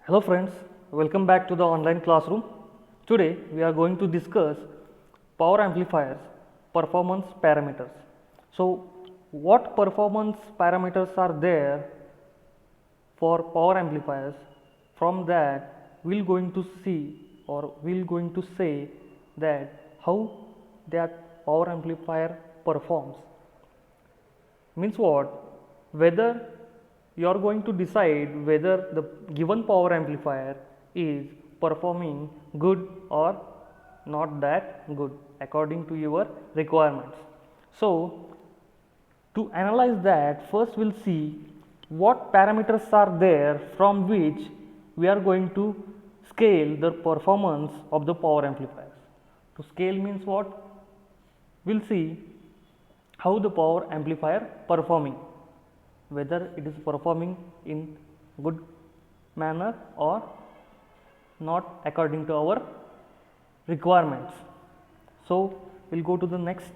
Hello friends, welcome back to the online classroom. Today we are going to discuss power amplifiers performance parameters. So what performance parameters are there for power amplifiers? From that we're going to see or we're going to say that how that power amplifier performs. Means what? Whether you are going to decide whether the given power amplifier is performing good or not that good according to your requirements. So to analyze that, first we'll see what parameters are there from which we are going to scale the performance of the power amplifiers. To scale means what? We'll see how the power amplifier performing, whether it is performing in good manner or not according to our requirements. So we'll go to the next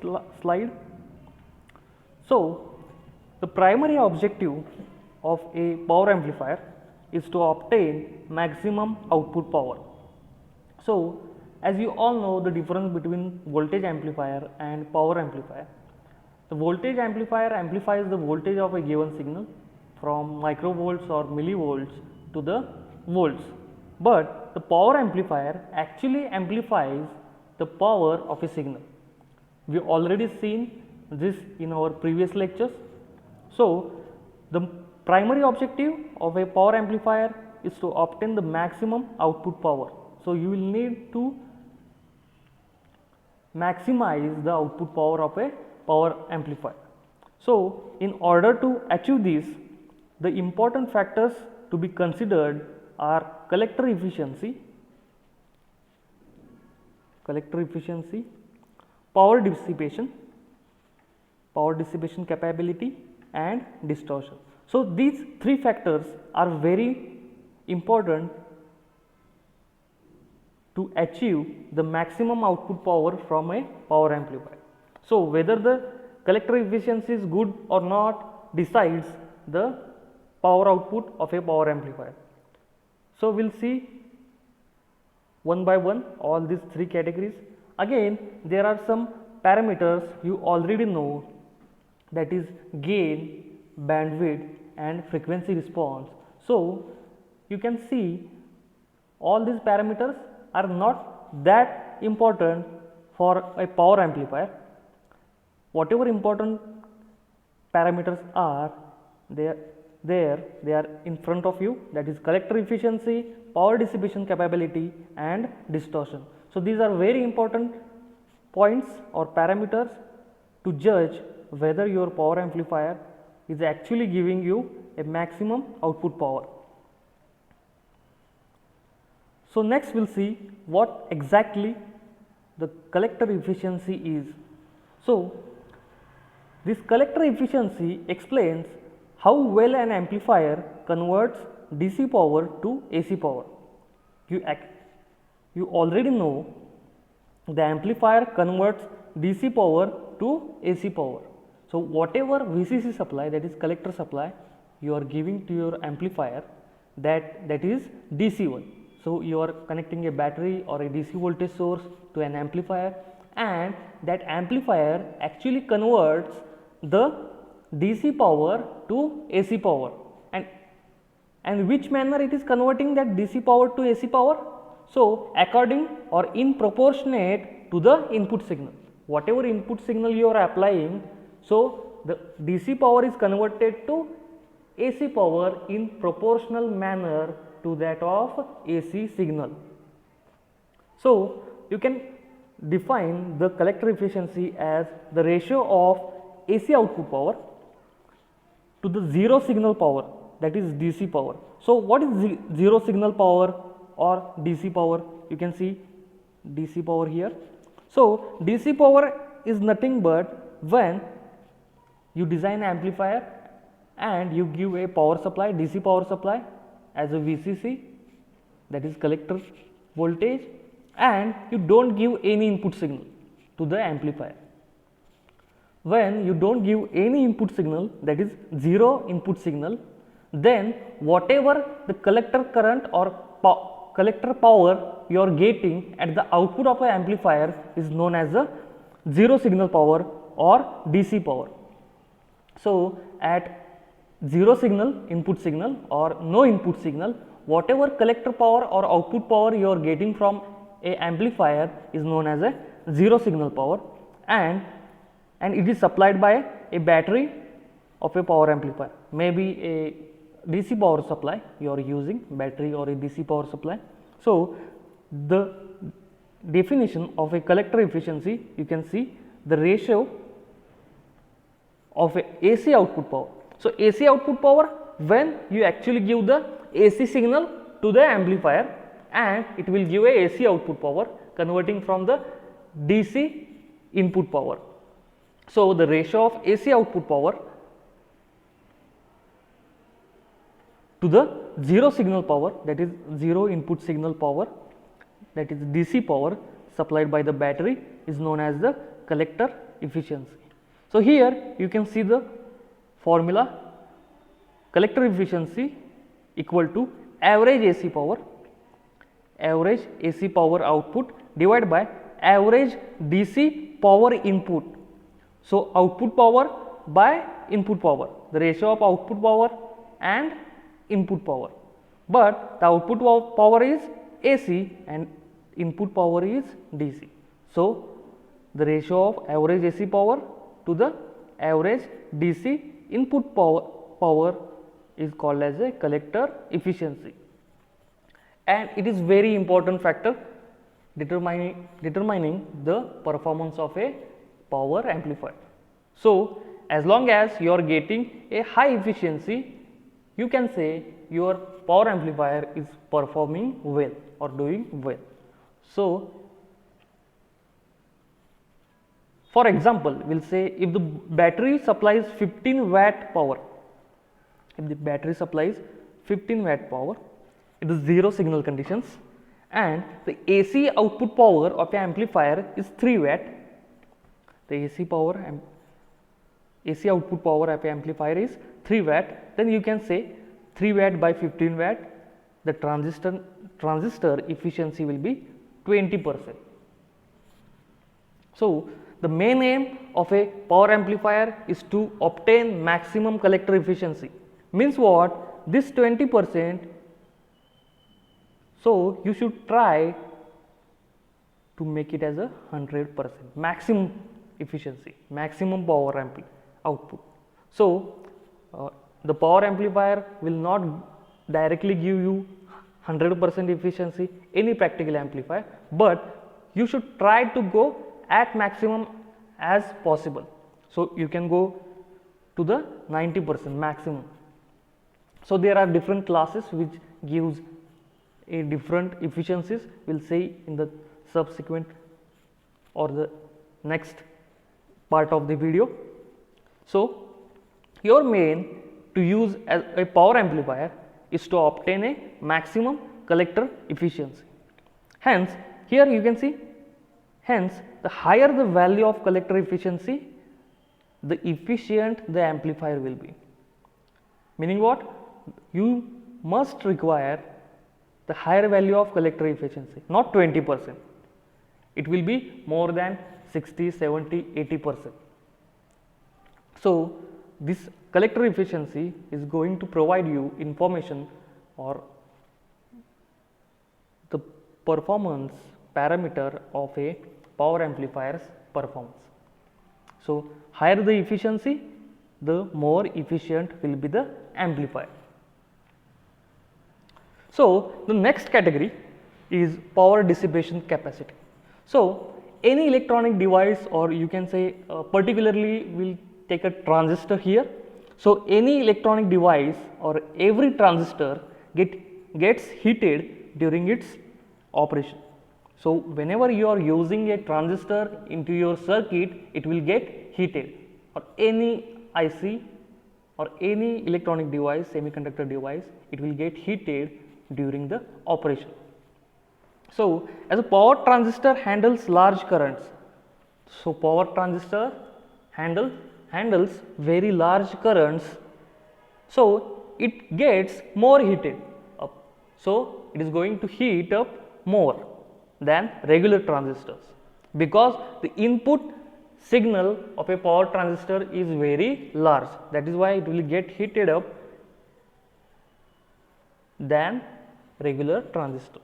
slide. So the primary objective of a power amplifier is to obtain maximum output power. So as you all know the difference between voltage amplifier and power amplifier. The voltage amplifier amplifies the voltage of a given signal from microvolts or millivolts to the volts, but the power amplifier actually amplifies the power of a signal. We have already seen this in our previous lectures. So the primary objective of a power amplifier is to obtain the maximum output power. So you will need to maximize the output power of a power amplifier. So in order to achieve this, the important factors to be considered are collector efficiency, power dissipation capability and distortion. So these three factors are very important to achieve the maximum output power from a power amplifier. So whether the collector efficiency is good or not decides the power output of a power amplifier. So we'll see one by one all these three categories. Again, there are some parameters you already know, that is gain, bandwidth and frequency response. So you can see all these parameters are not that important for a power amplifier. Whatever important parameters are there, they are in front of you, that is collector efficiency, power dissipation capability and distortion. So these are very important points or parameters to judge whether your power amplifier is actually giving you a maximum output power. So next we'll see what exactly the collector efficiency is. So this collector efficiency explains how well an amplifier converts DC power to AC power. You already know the amplifier converts DC power to AC power. So whatever VCC supply, that is collector supply, you are giving to your amplifier, that is DC one. So you are connecting a battery or a DC voltage source to an amplifier, and that amplifier actually converts the DC power to AC power. And which manner it is converting that DC power to AC power? So according or in proportionate to the input signal. Whatever input signal you are applying, so the DC power is converted to AC power in proportional manner to that of AC signal. So you can define the collector efficiency as the ratio of AC output power to the zero signal power, that is DC power. So what is zero signal power or DC power? You can see DC power here. So DC power is nothing but when you design amplifier and you give a power supply, DC power supply as a VCC, that is collector voltage, and you don't give any input signal to the amplifier. When you don't give any input signal, that is zero input signal, then whatever the collector current or collector power you are getting at the output of an amplifier is known as the zero signal power or DC power. So at zero signal input signal or no input signal, whatever collector power or output power you are getting from a amplifier is known as a zero signal power, and it is supplied by a battery of a power amplifier, maybe a DC power supply you are using, battery or a DC power supply. So the definition of a collector efficiency, you can see the ratio of a AC output power. So AC output power, when you actually give the AC signal to the amplifier and it will give a AC output power converting from the DC input power. So the ratio of AC output power to the zero signal power, that is zero input signal power, that is DC power supplied by the battery, is known as the collector efficiency. So here you can see the formula: collector efficiency equal to average AC power output divided by average DC power input. So output power by input power, the ratio of output power and input power, but the output power is AC and input power is DC. So the ratio of average AC power to the average DC input power is called as a collector efficiency, and it is very important factor determining the performance of a power amplifier. So as long as you are getting a high efficiency, you can say your power amplifier is performing well or doing well. So for example, we will say if the battery supplies 15 watt power, it is zero signal conditions, and the AC output power of an amplifier is 3 watt, the AC output power of an amplifier is 3 watt, then you can say 3 watt by 15 watt, the transistor efficiency will be 20%. So the main aim of a power amplifier is to obtain maximum collector efficiency. Means what? This 20%, so you should try to make it as a 100% maximum efficiency, maximum power output. So the power amplifier will not directly give you 100% efficiency, any practical amplifier, but you should try to go at maximum as possible. So you can go to the 90% maximum. So there are different classes which gives a different efficiencies. We will see in the subsequent or the next part of the video. So your main to use as a power amplifier is to obtain a maximum collector efficiency. Hence here you can see, hence the higher the value of collector efficiency, the efficient the amplifier will be. Meaning what? You must require the higher value of collector efficiency, not 20%. It will be more than 60, 70, 80%. So this collector efficiency is going to provide you information or the performance parameter of a power amplifier's performance. So higher the efficiency, the more efficient will be the amplifier. So the next category is power dissipation capacity. So any electronic device, or you can say particularly we will take a transistor here. So any electronic device or every transistor gets heated during its operation. So whenever you are using a transistor into your circuit, it will get heated, or any IC or any electronic device, semiconductor device, it will get heated during the operation. So as a power transistor handles large currents, so power transistor handles very large currents. So it gets more heated up. So it is going to heat up more than regular transistors, because the input signal of a power transistor is very large. That is why it will get heated up than regular transistor.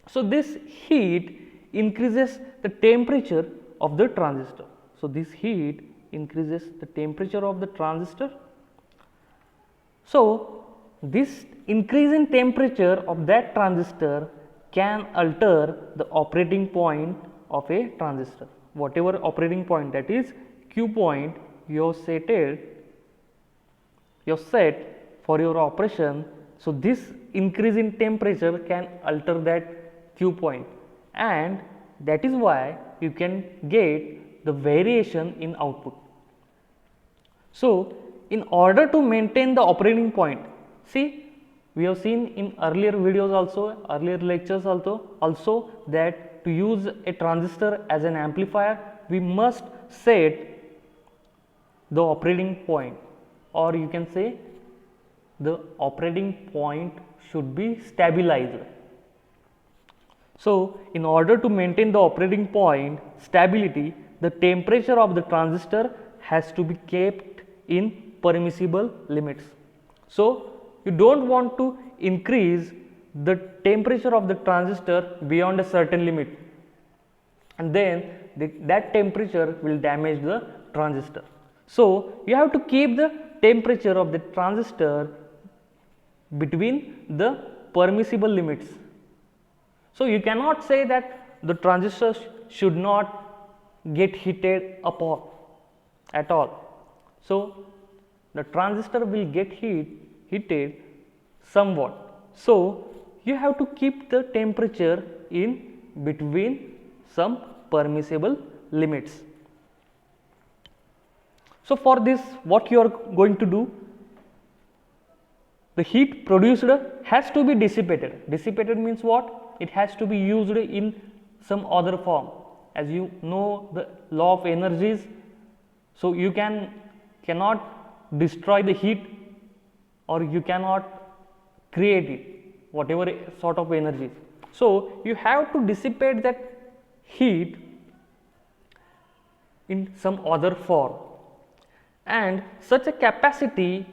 So this heat increases the temperature of the transistor. So this heat increases the temperature of the transistor. So this increase in temperature of that transistor can alter the operating point of a transistor. Whatever operating point, that is Q point you have set for your operation. So this increase in temperature can alter that Q point, and that is why you can get the variation in output. So in order to maintain the operating point, see, we have seen in earlier videos also, earlier lectures also that to use a transistor as an amplifier, we must set the operating point, or you can say the operating point should be stabilized. So in order to maintain the operating point stability, the temperature of the transistor has to be kept in permissible limits. So you don't want to increase the temperature of the transistor beyond a certain limit, and then that temperature will damage the transistor. So you have to keep the temperature of the transistor between the permissible limits. So you cannot say that the transistor should not get heated up at all. So the transistor will get heated somewhat. So you have to keep the temperature in between some permissible limits. So for this, what you are going to do, the heat produced has to be dissipated. Dissipated means what? It has to be used in some other form. As you know the law of energies, so you cannot destroy the heat, or you cannot create it, whatever sort of energies. So you have to dissipate that heat in some other form, and such a capacity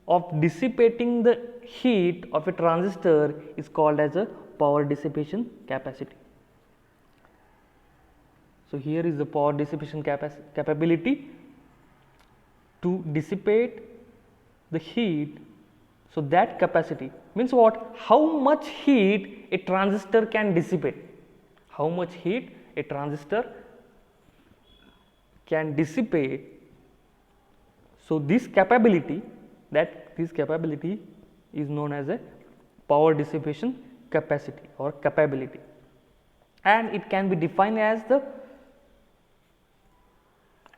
of dissipating the heat of a transistor is called as a power dissipation capacity. So here is the power dissipation capability to dissipate the heat. So that capacity means what? How much heat a transistor can dissipate. How much heat a transistor can dissipate. So this capability is known as a power dissipation capacity or capability, and it can be defined as the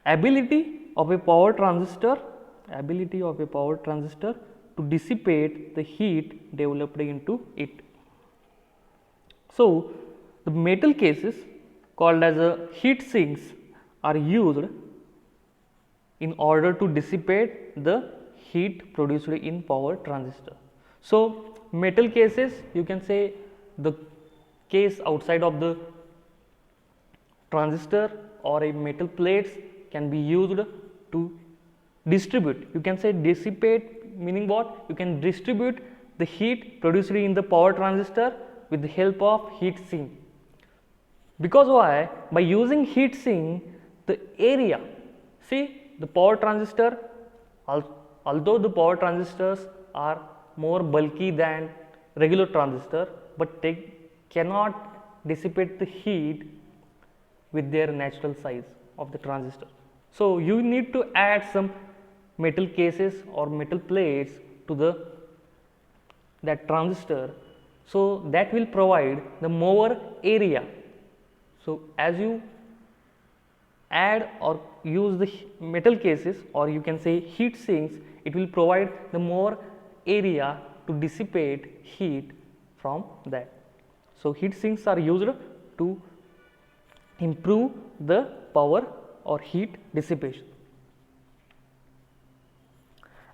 ability of a power transistor to dissipate the heat developed into it. So the metal cases called as a heat sinks are used in order to dissipate the heat produced in power transistor. So metal cases, you can say the case outside of the transistor or a metal plates can be used to distribute. You can say dissipate, meaning what? You can distribute the heat produced in the power transistor with the help of heat sink. Because why? By using heat sink, the area, see, the power transistor, although the power transistors are more bulky than regular transistor, but they cannot dissipate the heat with their natural size of the transistor. So you need to add some metal cases or metal plates to that transistor, so that will provide the more area. So as you add or use the metal cases, or you can say heat sinks, it will provide the more area to dissipate heat from that. So heat sinks are used to improve the power or heat dissipation.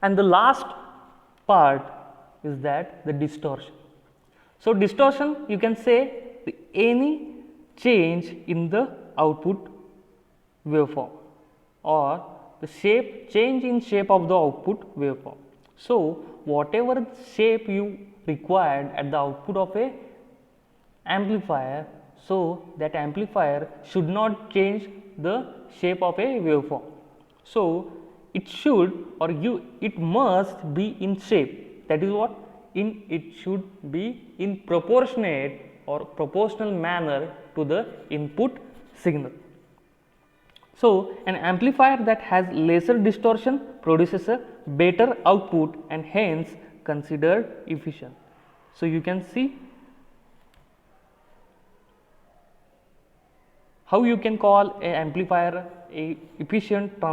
And the last part is that the distortion. So, distortion you can say any change in the output waveform or the change in shape of the output waveform. So, whatever shape you required at the output of a amplifier, so that amplifier should not change the shape of a waveform. So, it should or it must be in shape, that is what it should be in proportionate or proportional manner to the input signal. So, an amplifier that has lesser distortion produces a better output and hence considered efficient. So, you can see how you can call an amplifier a efficient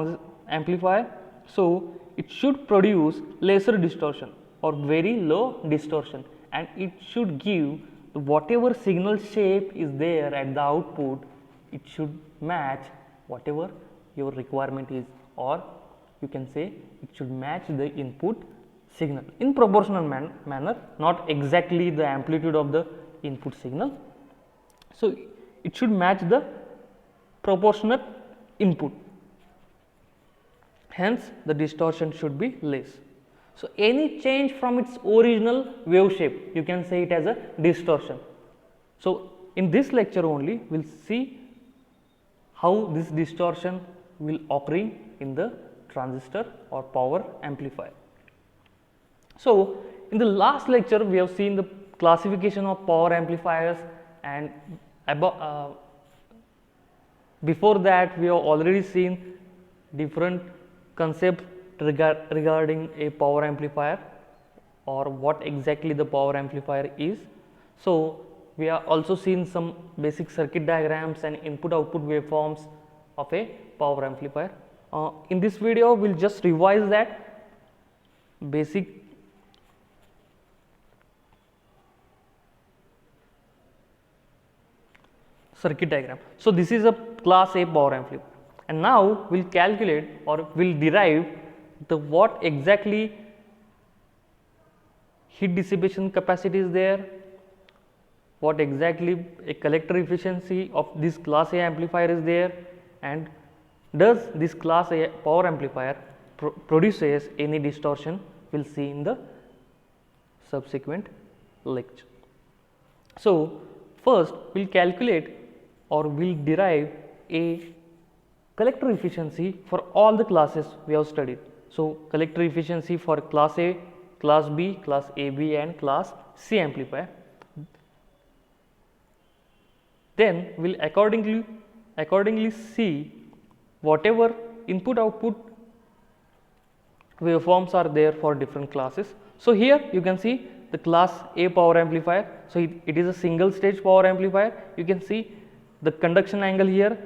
amplifier. So, it should produce lesser distortion or very low distortion, and it should give whatever signal shape is there at the output, it should match whatever your requirement is, or you can say it should match the input signal in proportional manner, not exactly the amplitude of the input signal. So, it should match the proportionate input, hence the distortion should be less. So, any change from its original wave shape, you can say it as a distortion. So, in this lecture only we will see how this distortion will occur in the transistor or power amplifier. So, in the last lecture we have seen the classification of power amplifiers, and before that we have already seen different concepts regarding a power amplifier or what exactly the power amplifier is. So, we have also seen some basic circuit diagrams and input output waveforms of a power amplifier. In this video we will just revise that basic circuit diagram. So, this is a class A power amplifier, and now we will calculate or we will derive the what exactly heat dissipation capacity is there, what exactly a collector efficiency of this class A amplifier is there, and does this class A power amplifier produces any distortion, we will see in the subsequent lecture. So, first we will calculate or we will derive a collector efficiency for all the classes we have studied. So, collector efficiency for class A, class B, class AB and class C amplifier. Then we will accordingly see whatever input output waveforms are there for different classes. So, here you can see the class A power amplifier. So, it is a single stage power amplifier. You can see the conduction angle here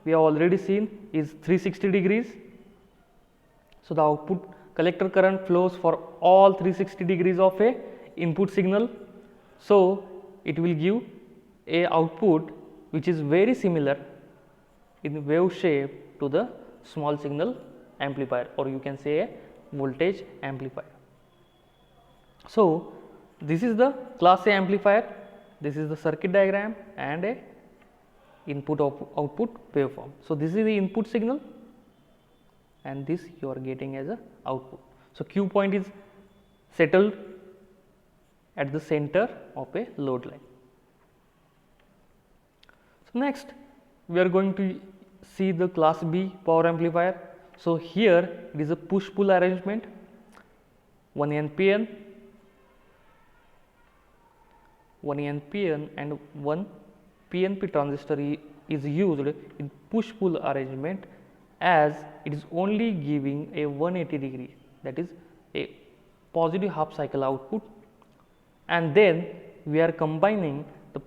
we have already seen is 360 degrees. So, the output collector current flows for all 360 degrees of a input signal. So, it will give a output which is very similar in wave shape to the small signal amplifier, or you can say a voltage amplifier. So, this is the class A amplifier, this is the circuit diagram and a input output waveform. So, this is the input signal and this you are getting as a output. So, Q point is settled at the center of a load line. So, next we are going to see the class B power amplifier. So, here it is a push pull arrangement, 1 NPN and 1 PNP transistor is used in push pull arrangement, as it is only giving a 180 degree, that is a positive half cycle output, and then we are combining the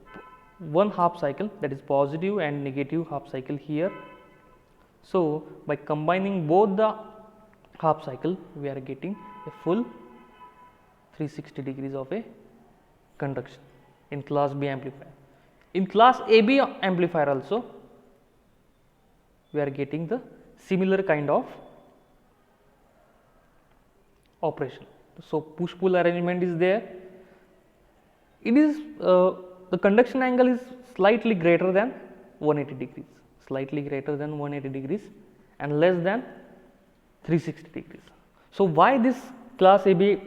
one half cycle, that is positive and negative half cycle here. So, by combining both the half cycle we are getting a full 360 degrees of a conduction in class B amplifier. In class AB amplifier also we are getting the similar kind of operation. So push pull arrangement is there. It is the conduction angle is slightly greater than 180 degrees, slightly greater than 180 degrees and less than 360 degrees. So why this class AB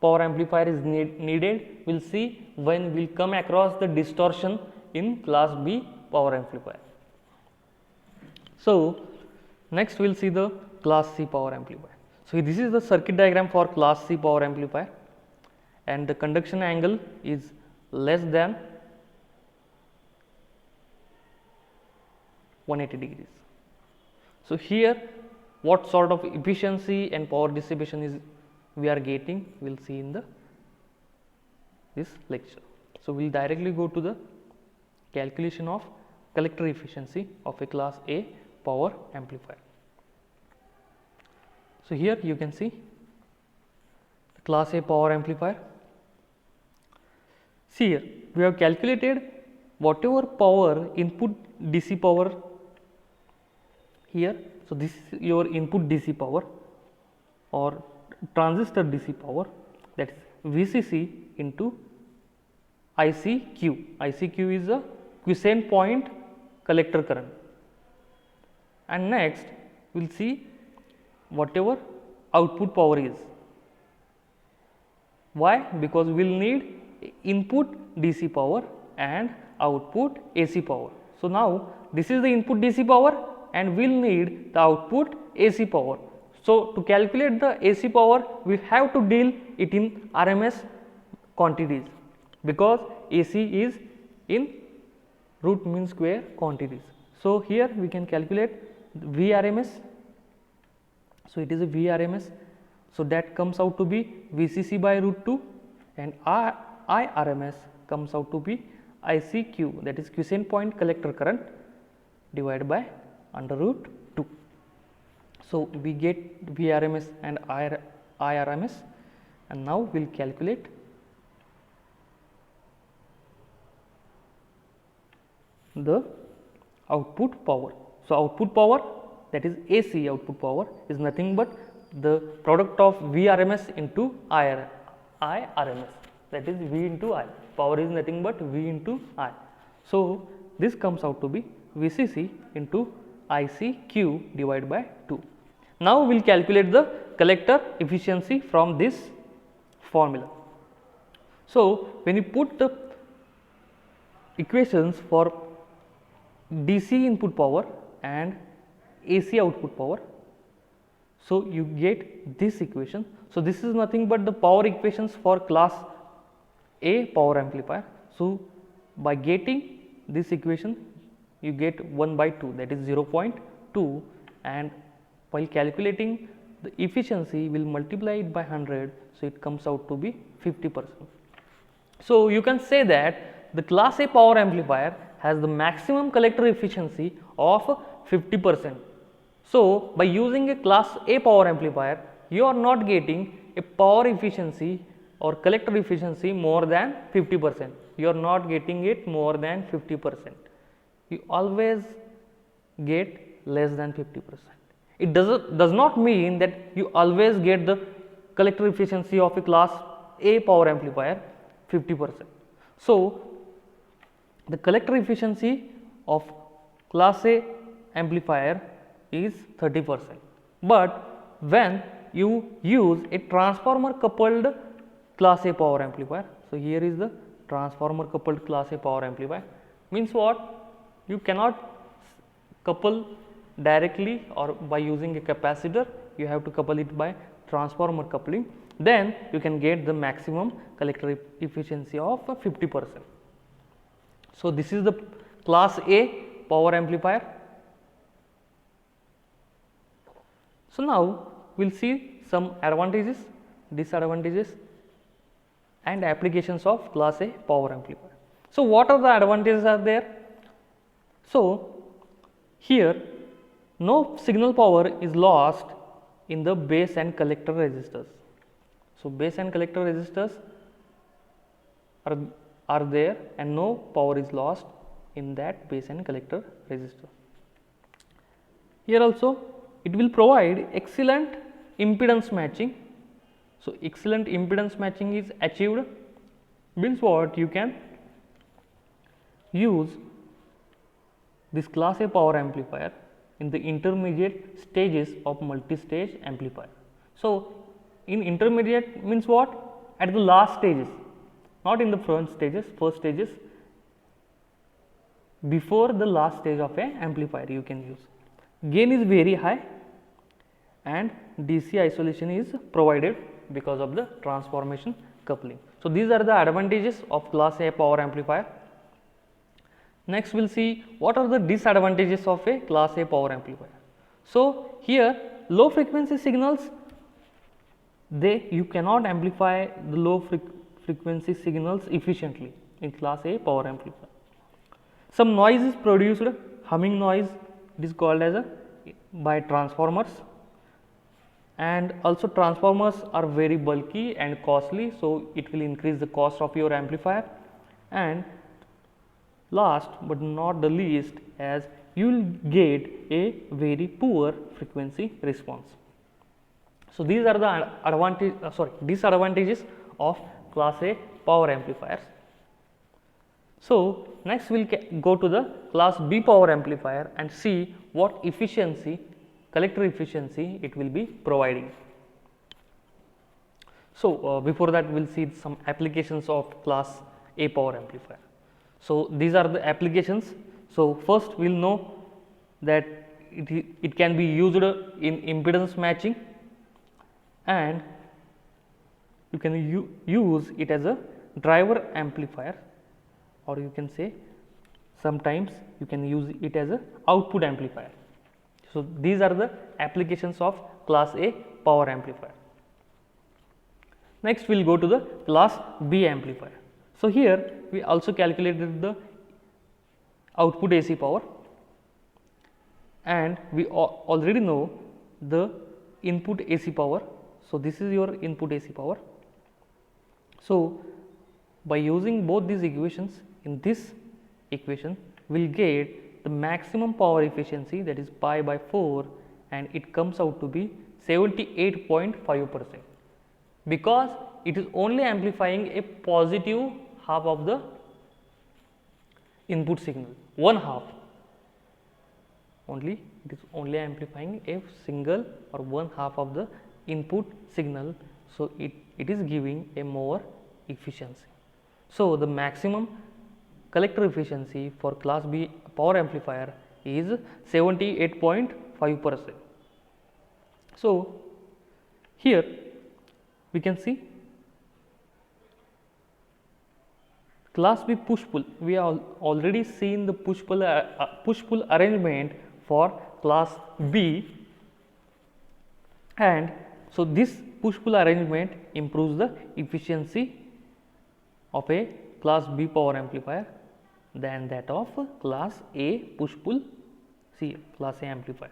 power amplifier is needed, we will see when we will come across the distortion in class B power amplifier. So next we will see the class C power amplifier. So this is the circuit diagram for class C power amplifier, and the conduction angle is less than 180 degrees. So here what sort of efficiency and power dissipation is we are getting, we will see in this lecture. So we will directly go to the calculation of collector efficiency of a class A power amplifier. So here you can see the class A power amplifier. See here, we have calculated whatever power input DC power here. So this is your input DC power or transistor DC power, that is VCC into ICQ. ICQ is the quiescent point collector current. And next we will see whatever output power is. Why? Because we will need input DC power and output AC power. So now this is the input DC power and we will need the output AC power. So to calculate the AC power, we have to deal it in RMS quantities, because AC is in root mean square quantities. So here we can calculate Vrms. So it is a Vrms. So that comes out to be VCC by root 2, and IRMS comes out to be ICQ, that is quiescent point collector current, divided by under root 2. So we get Vrms and IRMS, and now we will calculate the output power. So output power, that is AC output power, is nothing but the product of Vrms into IRMS, that is V into I. Power is nothing but V into I. So this comes out to be VCC into ICQ divided by 2. Now we will calculate the collector efficiency from this formula. So when you put the equations for DC input power and AC output power, so you get this equation. So this is nothing but the power equations for class A power amplifier. So by getting this equation, you get 1 by 2, that is 0.2, and while calculating the efficiency, we will multiply it by 100, so it comes out to be 50%. So you can say that the class A power amplifier has the maximum collector efficiency of 50%. So by using a class A power amplifier, you are not getting a power efficiency or collector efficiency more than 50%. You are not getting it more than 50%. You always get less than 50%. It does not mean that you always get the collector efficiency of a class A power amplifier 50%. So the collector efficiency of class A amplifier is 30%. But when you use a transformer coupled class A power amplifier, so here is the transformer coupled class A power amplifier, means what? You cannot couple directly or by using a capacitor, you have to couple it by transformer coupling, then you can get the maximum collector efficiency of 50%. So this is the class A power amplifier. So now we will see some advantages, disadvantages and applications of class A power amplifier. So what are the advantages are there? So here no signal power is lost in the base and collector resistors. So base and collector resistors are there and no power is lost in that base and collector resistor. Here also it will provide excellent impedance matching So excellent impedance matching is achieved, means what? You can use this class A power amplifier in the intermediate stages of multi-stage amplifier. So in intermediate means what? At the last stages, not in the front stages, first stages, before the last stage of a amplifier you can use. Gain is very high and DC isolation is provided because of the transformation coupling. So these are the advantages of class A power amplifier. Next we will see what are the disadvantages of a class A power amplifier. So here low frequency signals, you cannot amplify the low frequency signals efficiently in class A power amplifier. Some noise is produced, humming noise, it is called as by transformers, and also transformers are very bulky and costly, so it will increase the cost of your amplifier. And last but not the least, as you will get a very poor frequency response. So these are the disadvantages of class A power amplifiers. So next we will go to the class B power amplifier and see what efficiency, collector efficiency it will be providing. So before that we will see some applications of class A power amplifier. So these are the applications. So first we will know that it can be used in impedance matching, and you can use it as a driver amplifier, or you can say sometimes you can use it as a output amplifier. So these are the applications of class A power amplifier. Next we will go to the class B amplifier. So here we also calculated the output AC power, and we already know the input AC power. So this is your input AC power. So by using both these equations, in this equation we will get the maximum power efficiency, that is pi by 4, and it comes out to be 78.5%, because it is only amplifying a positive half of the input signal, one half only, it is only amplifying a single or one half of the input signal. So it is giving a more efficiency. So the maximum collector efficiency for class B power amplifier is 78.5%. So here we can see class B push pull. We have already seen the push pull arrangement for class B, and so this push pull arrangement improves the efficiency of a class B power amplifier than that of class A push pull class A amplifier.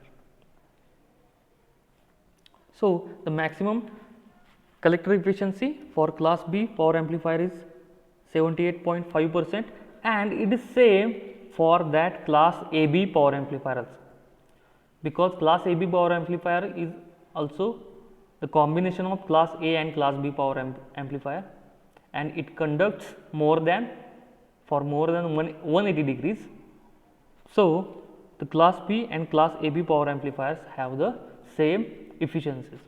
So the maximum collector efficiency for class B power amplifier is 78.5%, and it is same for that class AB power amplifier also, because class AB power amplifier is also the combination of class A and class B power amplifier, and it conducts more than 180 degrees. So the class B and class AB power amplifiers have the same efficiencies.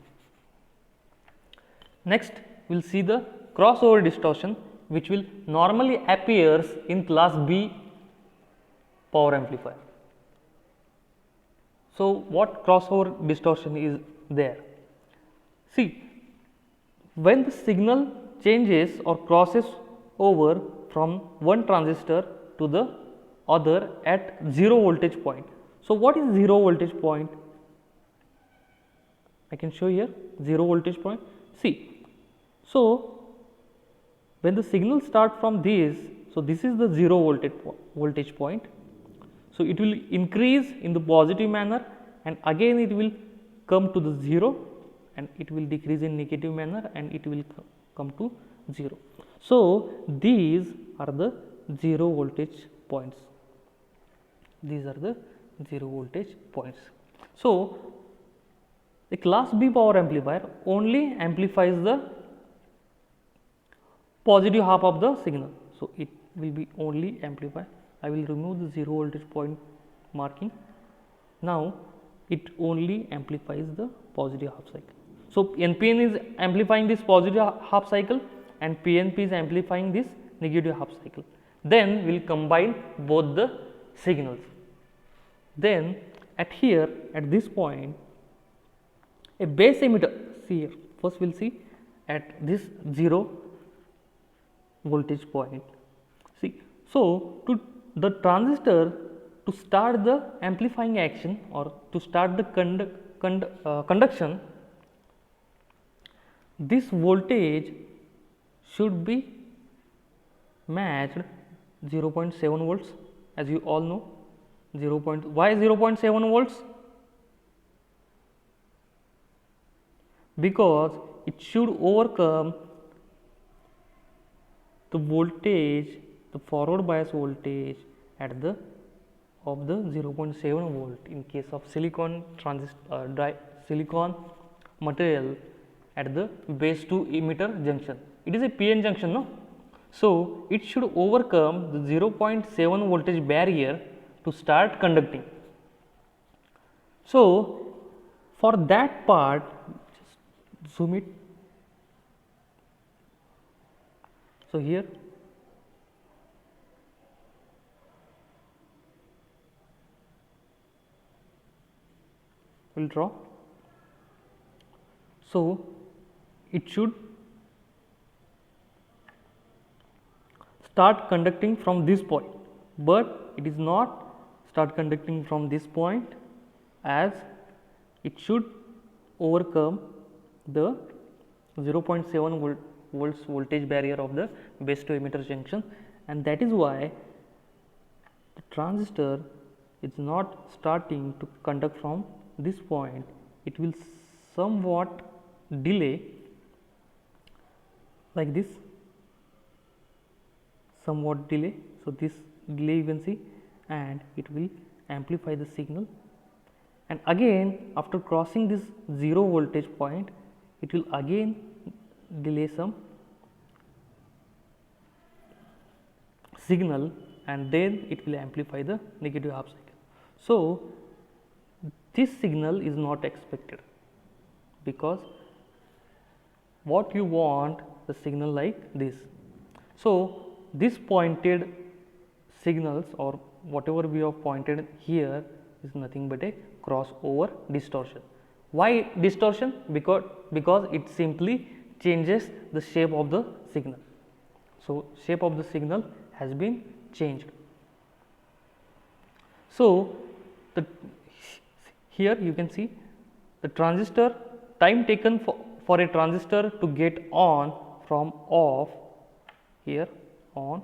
Next we will see the crossover distortion, which will normally appears in class B power amplifier. So what crossover distortion is there? See, when the signal changes or crosses over from one transistor to the other at 0 voltage point. So what is 0 voltage point? I can show here 0 voltage point. See, so when the signal start from this, so this is the 0 voltage point. So it will increase in the positive manner, and again it will come to the 0, and it will decrease in negative manner, and it will come to 0. So these are the 0 voltage points. These are the 0 voltage points. So The class B power amplifier only amplifies the positive half of the signal. So, it will be only amplify. I will remove the 0 voltage point marking. Now, it only amplifies the positive half cycle. So, NPN is amplifying this positive half cycle and PNP is amplifying this negative half cycle. Then we will combine both the signals. Then at here, at this point, a base emitter, see here, first we will see at this 0 voltage point. See, so to the transistor to start the amplifying action or to start the conduction, this voltage should be matched 0.7 volts, as you all know. Why 0.7 volts? Because it should overcome the voltage, the forward bias voltage at the of the 0.7 volt in case of silicon silicon material at the base to emitter junction. It is a PN junction, no? So, it should overcome the 0.7 voltage barrier to start conducting. So, for that part, just zoom it. So, here we will draw. So, it should start conducting from this point, but it is not start conducting from this point, as it should overcome the 0.7 volts voltage barrier of the base to emitter junction, and that is why the transistor is not starting to conduct from this point. It will somewhat delay like this, somewhat delay. So, this delay you can see, and it will amplify the signal, and again after crossing this 0 voltage point, it will again delay some signal, and then it will amplify the negative half cycle. So, this signal is not expected, because what you want the signal like this. So, this pointed signals or whatever we have pointed here is nothing but a crossover distortion. Why distortion? Because it simply changes the shape of the signal. So, shape of the signal has been changed. So, here you can see the transistor, time taken for a transistor to get on from off, here on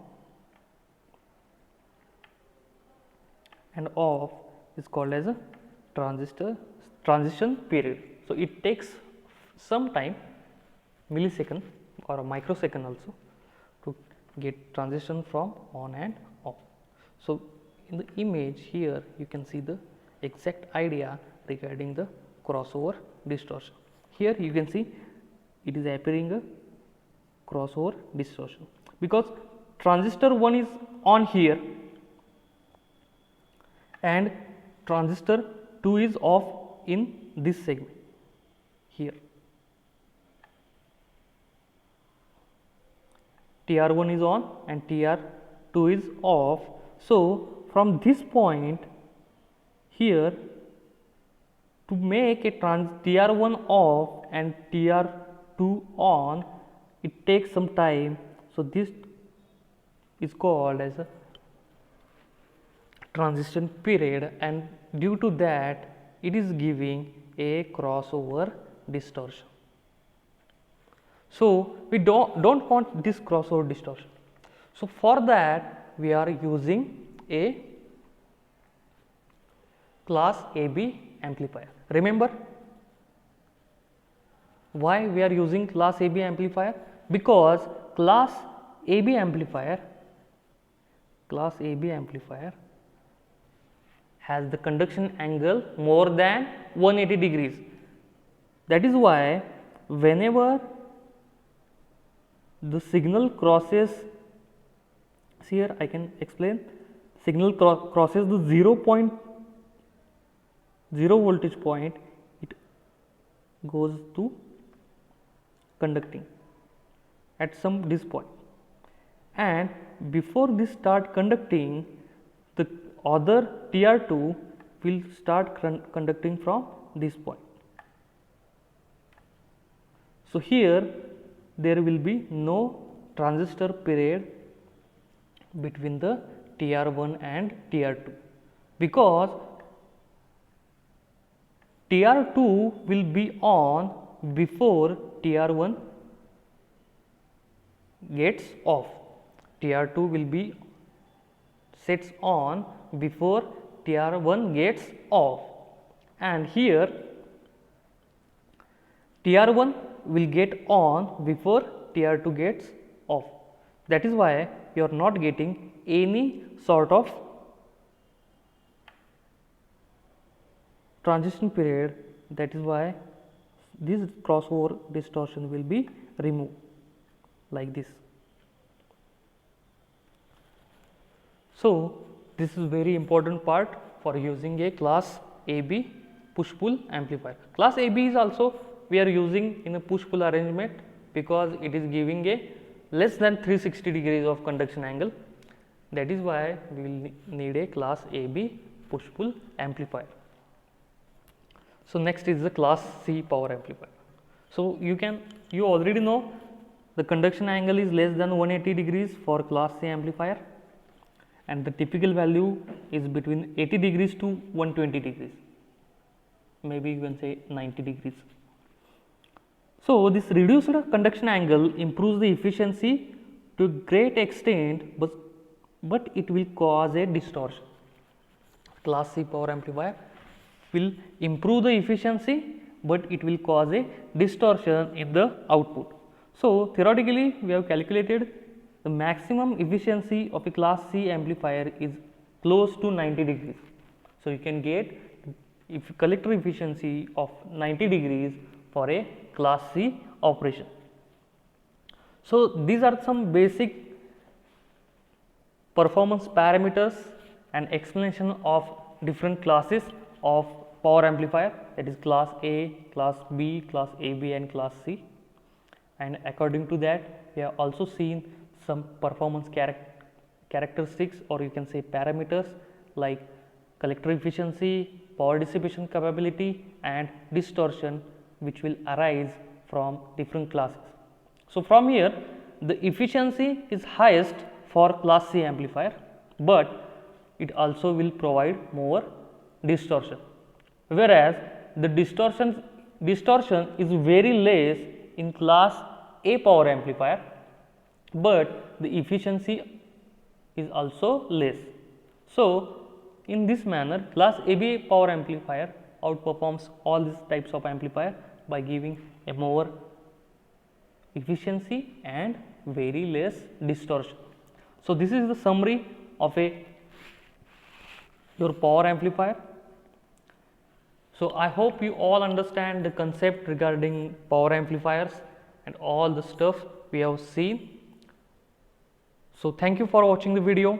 and off is called as a transition period. So, it takes some time, millisecond or a microsecond also, to get transition from on and off. So, in the image here you can see the exact idea regarding the crossover distortion. Here you can see it is appearing a crossover distortion, because transistor 1 is on here and transistor 2 is off in this segment here. TR1 is on and TR2 is off. So, from this point here, to make a TR1 off and TR2 on, it takes some time. So, this is called as a transition period, and due to that it is giving a crossover distortion. So, we don't want this crossover distortion. So, for that we are using a class AB amplifier. Remember why we are using class AB amplifier? Because class AB amplifier has the conduction angle more than 180 degrees. That is why whenever the signal crosses, here I can explain, signal crosses the 0.0 voltage point, it goes to conducting at some this point, and before this start conducting, the other TR2 will start conducting from this point. So, here there will be no transistor period between the TR1 and TR2, because TR2 will be on before TR1 gets off. TR2 will be sets on before TR1 gets off, and here TR1 will get on before TR2 gets off. That is why you are not getting any sort of transition period. That is why this crossover distortion will be removed like this. So, this is very important part for using a class AB push pull amplifier. Class AB is also we are using in a push pull arrangement, because it is giving a less than 360 degrees of conduction angle. That is why we will need a class AB push pull amplifier. So, next is the class C power amplifier. So, you already know the conduction angle is less than 180 degrees for class C amplifier, and the typical value is between 80 degrees to 120 degrees, maybe you can say 90 degrees. So, this reduced conduction angle improves the efficiency to a great extent, but it will cause a distortion. Class C power amplifier will improve the efficiency, but it will cause a distortion in the output. So, theoretically we have calculated the maximum efficiency of a class C amplifier is close to 90 degrees. So, you can get collector efficiency of 90 degrees for a class C operation. So, these are some basic performance parameters and explanation of different classes of power amplifier, that is class A, class B, class AB and class C. And according to that, we have also seen some performance characteristics, or you can say parameters, like collector efficiency, power dissipation capability and distortion, which will arise from different classes. So, from here the efficiency is highest for class C amplifier, but it also will provide more distortion, whereas the distortion is very less in class A power amplifier, but the efficiency is also less. So, in this manner class AB power amplifier outperforms all these types of amplifier by giving a more efficiency and very less distortion. So, this is the summary of your power amplifier. So, I hope you all understand the concept regarding power amplifiers and all the stuff we have seen. So, thank you for watching the video.